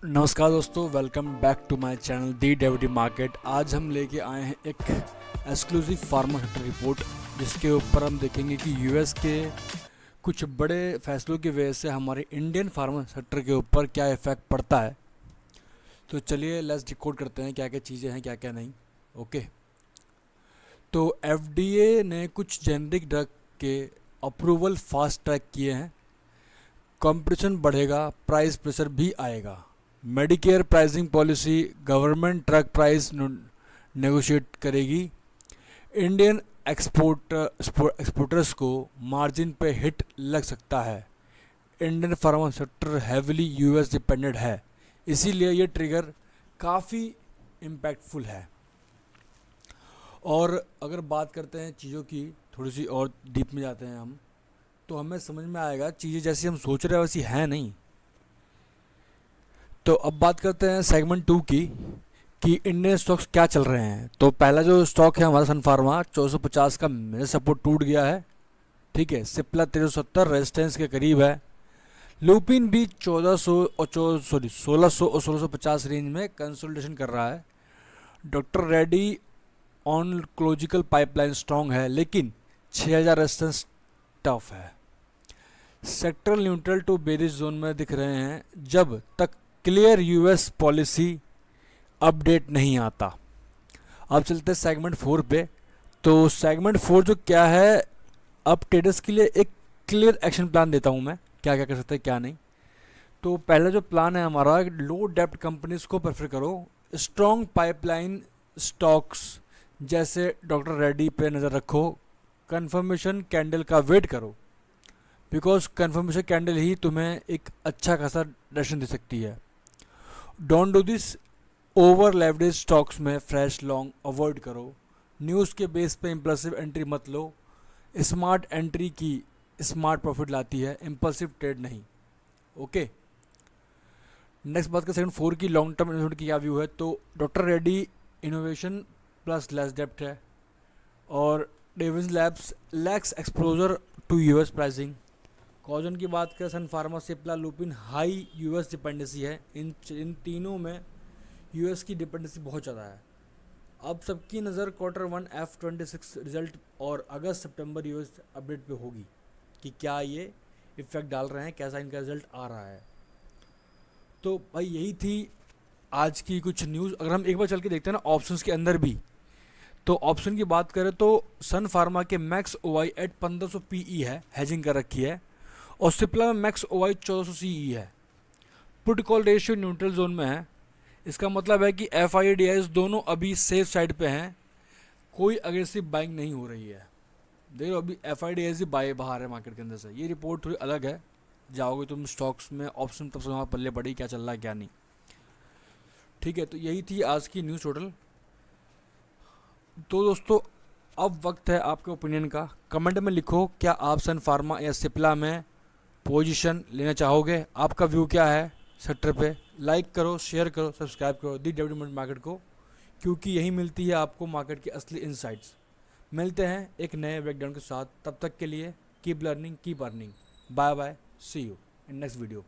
नमस्कार दोस्तों, welcome back to my channel the डेविडी मार्केट। आज हम लेके आए हैं एक एक्सक्लूसिव फार्मा सेक्टर रिपोर्ट, जिसके ऊपर हम देखेंगे कि यूएस के कुछ बड़े फैसलों की वजह से हमारे इंडियन फार्मा सेक्टर के ऊपर क्या इफ़ेक्ट पड़ता है। तो चलिए लेट्स डिकोड करते हैं क्या क्या चीज़ें हैं, क्या क्या नहीं। ओके, तो एफडीए ने कुछ जेनरिक ड्रग के अप्रूवल फास्ट ट्रैक किए हैं। कंपटीशन बढ़ेगा, प्राइस प्रेशर भी आएगा। Medicare pricing policy government drug price negotiate करेगी। इंडियन एक्सपोर्टर्स को मार्जिन पे हिट लग सकता है। Indian pharma sector heavily US dependent है, इसीलिए ये ट्रिगर काफ़ी इम्पैक्टफुल है। और अगर बात करते हैं चीज़ों की, थोड़ी सी और डीप में जाते हैं हम, तो हमें समझ में आएगा चीज़ें जैसी हम सोच रहे हैं वैसी हैं नहीं। तो अब बात करते हैं सेगमेंट 2 की कि इंडियन स्टॉक्स क्या चल रहे हैं। तो पहला जो स्टॉक है हमारा सन फार्मा 1450 का मेजर सपोर्ट टूट गया है। ठीक है, सिप्ला 1370 रेजिस्टेंस के करीब है। लुपिन भी 1600 और 1650 रेंज में कंसोलिडेशन कर रहा है। Doctor Reddy oncological pipeline strong है, लेकिन 6000 रेजिस्टेंस टफ है। Sectoral neutral to bearish zone में दिख रहे हैं जब तक क्लियर यूएस पॉलिसी अपडेट नहीं आता। अब चलते हैं सेगमेंट 4 पे। तो सेगमेंट 4 जो क्या है, अब ट्रेडर्स के लिए एक क्लियर एक्शन प्लान देता हूँ मैं, क्या क्या कर सकते हैं क्या नहीं। तो पहला जो प्लान है हमारा, लो डेप्ट कंपनीज को प्रेफर करो। स्ट्रॉन्ग पाइपलाइन स्टॉक्स जैसे डॉक्टर रेड्डी पे नज़र रखो। कंफर्मेशन कैंडल का वेट करो, बिकॉज कंफर्मेशन कैंडल ही तुम्हें एक अच्छा खासा डायरेक्शन दे सकती है। Don't do this. Over leverage stocks में फ्रेश लॉन्ग अवॉइड करो। न्यूज़ के बेस पे इम्पल्सिव एंट्री मत लो। स्मार्ट एंट्री की स्मार्ट प्रॉफिट लाती है, इम्पल्सिव ट्रेड नहीं। ओके, नेक्स्ट बात का सेकंड 4 की लॉन्ग टर्म इन्वेस्टमेंट की क्या व्यू है। तो doctor Reddy innovation plus less depth है, और Divi's labs lacks exposure to US pricing. कॉजन की बात करें, Sun Pharma, Cipla, Lupin high US dependency है। इन तीनों में यूएस की डिपेंडेंसी बहुत ज़्यादा है। अब सबकी नज़र Q1 F26 रिजल्ट और अगस्त सितंबर यूएस अपडेट पे होगी कि क्या ये इफेक्ट डाल रहे हैं, कैसा इनका रिजल्ट आ रहा है। तो भाई यही थी आज की कुछ न्यूज़। अगर हम एक बार चल के देखते हैं ना ऑप्शंस के अंदर भी, तो ऑप्शन की बात करें तो सन फार्मा के मैक्स ओवाई एट 1500 पीई है, हेजिंग कर रखी है। और सिप्ला में मैक्स ओवाई 1400 सीई है। Put call ratio neutral zone में है। इसका मतलब है कि FIDIs दोनों अभी सेफ साइड पे हैं, कोई अग्रेसिव बाइंग नहीं हो रही है। देखो अभी FIDIs ही बाहर है मार्केट के अंदर से। ये रिपोर्ट थोड़ी अलग है, जाओगे तुम स्टॉक्स में ऑप्शन तब से पल्ले पड़ी क्या चल रहा है क्या नहीं। ठीक है, तो यही थी आज की न्यूज़ टोटल। तो दोस्तों अब वक्त है आपके ओपिनियन का। कमेंट में लिखो, क्या आप सन फार्मा या सिप्ला में पोजीशन लेना चाहोगे? आपका व्यू क्या है सेक्टर पे? लाइक करो, शेयर करो, सब्सक्राइब करो दी डेवलपमेंट मार्केट को, क्योंकि यही मिलती है आपको मार्केट की असली इनसाइट्स। मिलते हैं एक नए ब्रेकडाउन के साथ, तब तक के लिए keep learning, keep earning. Bye bye, see you in next video.